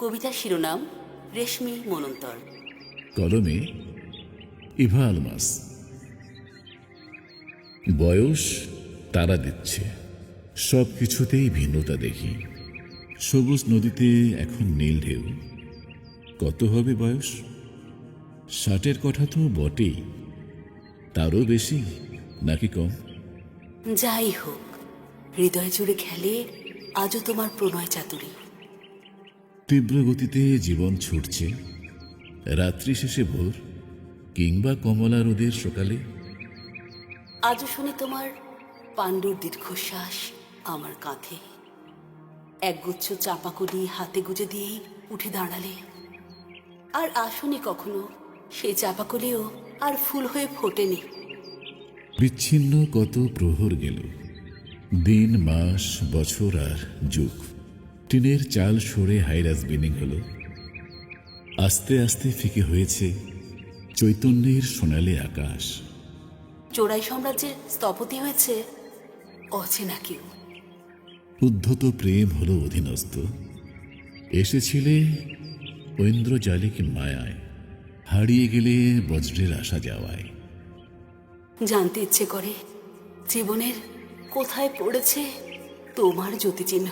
কবিতা শিরোনাম রেশমি মনন্তর। কলমে ইভা আলমাস। বয়স তারা দিচ্ছে, সব কিছুতেই ভিন্নতা দেখি। সবুজ নদীতে এখন নীল ঢেউ। কত হবে বয়স? 60-এর কথা তো বটেই, তারও বেশি নাকি কম? যাই হোক, হৃদয় জুড়ে খেলে আজও তোমার প্রণয় চাতুরী। তীব্র গতিতে জীবন ছুটছে, রাত্রি শেষে ভোর কিংবা কমলা রোদের সকালে। আজও শুনি তোমার পাণ্ডুর দীর্ঘশ্বাস আমার কাঁধে। একগুচ্ছ চাঁপাকলি হাতে গুজে দিয়েই উঠে দাঁড়ালে, আর আসনি কখনো সেই চাঁপাকলিও আর ফুল হয়ে ফোটেনি। বিচ্ছিন্ন কত প্রহর গেল, দিন মাস বছর আর যুগ। টিনের চাল সরে হাইরাস বিনিং হলো, আস্তে আস্তে ফিকে হয়েছে চৈতন্যের সোনালি আকাশ। চোরাই সাম্রাজ্যের স্থপতি হয়েছে অচেনা কেউ। উদ্ধত প্রেম হলো অধীনস্থ। এসেছিলে ঐন্দ্রজালিক মায়ায়, হারিয়ে গেলে বজ্রের আসা যাওয়ায়। জানতে ইচ্ছে করে জীবনের কোথায় পড়েছে তোমার জ্যোতিচিহ্ন।